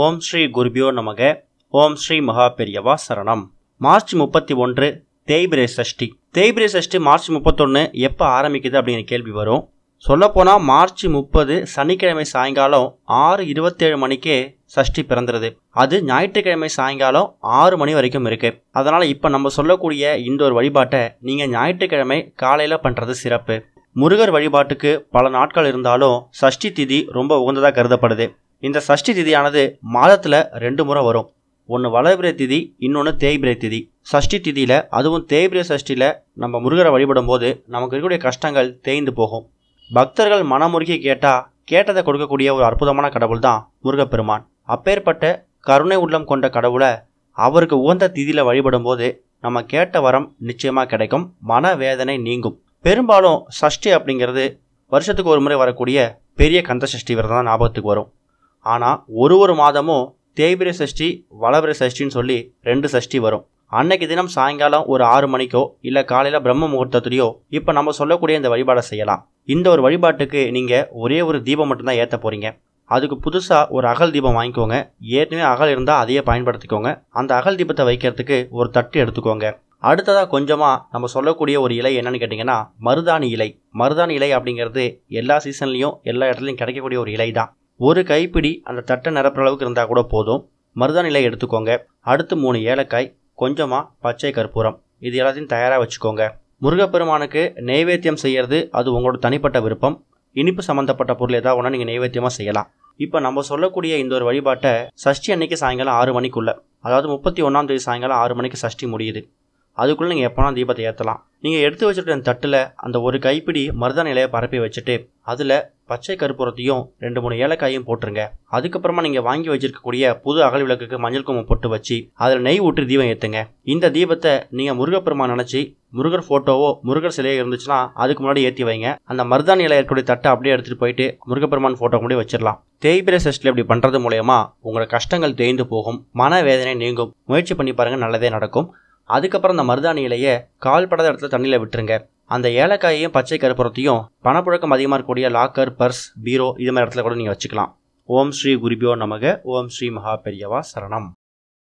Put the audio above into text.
ஓம் ஸ்ரீ குருபியோ நமக. ஓம் ஸ்ரீ மகா பெரியவா சரணம். மார்ச் 31 தேய்பிரை சஷ்டி. தேய்பிரை சஷ்டி மார்ச் 31 எப்போ ஆரம்பிக்குது அப்படிங்கிற கேள்வி வரும். சொல்லப்போனால் மார்ச் 30 சனிக்கிழமை சாயங்காலம் 6:27 மணிக்கே சஷ்டி பிறந்துருது. அது ஞாயிற்றுக்கிழமை சாயங்காலம் 6 மணி வரைக்கும் இருக்கு. அதனால இப்போ நம்ம சொல்லக்கூடிய இந்த ஒரு வழிபாட்டை நீங்கள் ஞாயிற்றுக்கிழமை காலையில் பண்ணுறது சிறப்பு. முருகர் வழிபாட்டுக்கு பல நாட்கள் இருந்தாலும் சஷ்டி திதி ரொம்ப உகந்ததாக கருதப்படுது. இந்த சஷ்டி திதியானது மாதத்தில் 2 முறை வரும். ஒன்று வளர்பிறை திதி, இன்னொன்று தேய்பிரை திதி. சஷ்டி திதியில், அதுவும் தேய்பிரை சஷ்டியில் நம்ம முருகரை வழிபடும் போது நமக்கு இருக்கக்கூடிய கஷ்டங்கள் தேய்ந்து போகும். பக்தர்கள் மனமுருகி கேட்டதை கொடுக்கக்கூடிய ஒரு அற்புதமான கடவுள் தான் முருகப்பெருமான். அப்பேற்பட்ட கருணை உள்ளம் கொண்ட கடவுளை அவருக்கு உகந்த திதியில் வழிபடும் போது நம்ம கேட்ட வரம் நிச்சயமாக கிடைக்கும், மன வேதனை நீங்கும். பெரும்பாலும் சஷ்டி அப்படிங்கிறது வருஷத்துக்கு ஒரு முறை வரக்கூடிய பெரிய கந்த சஷ்டி விரதம் தான் ஞாபகத்துக்கு வரும். ஆனால் ஒரு மாதமும் தேய்பிரை சஷ்டி, வளபிரை சஷ்டின்னு சொல்லி 2 சஷ்டி வரும். அன்னைக்கு தினம் சாயங்காலம் ஒரு 6 மணிக்கோ இல்லை காலையில் பிரம்ம முகூர்த்தத்துலையோ இப்போ நம்ம சொல்லக்கூடிய இந்த வழிபாடை செய்யலாம். இந்த ஒரு வழிபாட்டுக்கு நீங்கள் ஒரே ஒரு தீபம் மட்டும்தான் ஏற்ற போகிறீங்க. அதுக்கு புதுசாக ஒரு அகல் தீபம் வாங்கிக்கோங்க. ஏற்கனவே அகல் இருந்தால் அதையே பயன்படுத்திக்கோங்க. அந்த அகல் தீபத்தை வைக்கிறதுக்கு ஒரு தட்டு எடுத்துக்கோங்க. அடுத்ததாக கொஞ்சமாக நம்ம சொல்லக்கூடிய ஒரு இலை என்னன்னு கேட்டிங்கன்னா மருதாணி இலை. மருதாணி இலை அப்படிங்கிறது எல்லா சீசன்லேயும் எல்லா இடத்துலையும் கிடைக்கக்கூடிய ஒரு இலை தான். ஒரு கைப்பிடி அந்த தட்டை நிரப்புற அளவுக்கு இருந்தால் கூட போதும். மருதாணி இலை எடுத்துக்கோங்க. அடுத்து 3 ஏலக்காய், கொஞ்சமாக பச்சை கற்பூரம், இது எல்லாத்தையும் தயாராக வச்சுக்கோங்க. முருகப்பெருமானுக்கு நைவேத்தியம் செய்கிறது அது உங்களோட தனிப்பட்ட விருப்பம். இனிப்பு சம்மந்தப்பட்ட பொருள் ஏதாவது ஒன்றா நீங்கள் நைவேத்தியமாக செய்யலாம். இப்போ நம்ம சொல்லக்கூடிய இந்த ஒரு வழிபாட்டை சஷ்டி அன்னைக்கு சாயங்காலம் 6 மணிக்குள்ளே, அதாவது 31ஆம் தேதி சாயங்காலம் 6 மணிக்கு சஷ்டி முடியுது. அதுக்குள்ளே நீங்கள் எப்போனா தீபத்தை ஏற்றலாம். நீங்கள் எடுத்து வச்சுட்டு அந்த தட்டில் அந்த ஒரு கைப்பிடி மருதாணி இலையை பரப்பி வச்சுட்டு அதில் பச்சை கற்பூரத்தையும் 2-3 ஏலக்காயும் போட்டுருங்க. அதுக்கப்புறமா நீங்கள் வாங்கி வச்சிருக்கக்கூடிய புது அகல் விளக்குக்கு மஞ்சள் குங்குமம் போட்டு வச்சு அதில் நெய் ஊற்றி தீபம் ஏற்றுங்க. இந்த தீபத்தை நீங்கள் முருகப்பெருமான் நினச்சி முருகர் ஃபோட்டோவோ முருகர் சிலையோ இருந்துச்சுன்னா அதுக்கு முன்னாடி ஏற்றி வைங்க. அந்த மருதாணி இலை இருக்கக்கூடிய தட்டை அப்படியே எடுத்துகிட்டு போயிட்டு முருகப்பெருமான் ஃபோட்டோ கூட வச்சிடலாம். தேய்பிரை சஷ்டியில் இப்படி பண்ணுறது மூலயமா உங்களோட கஷ்டங்கள் தேய்ந்து போகும், மன வேதனை நீங்கும். முயற்சி பண்ணி பாருங்கள், நல்லதே நடக்கும். அதுக்கப்புறம் அந்த மருதாணி இலையை கால்படாத இடத்துல தண்ணியில் விட்டுருங்க. அந்த ஏலக்காயையும் பச்சை கற்பூரத்தையும் பணப்புழக்கம் அதிகமாக இருக்கக்கூடிய லாக்கர், பர்ஸ், பீரோ இது மாதிரி இடத்துல கூட நீங்கள் வச்சுக்கலாம். ஓம் ஸ்ரீ குருபியோ நமக. ஓம் ஸ்ரீ மகா பெரியவா சரணம்.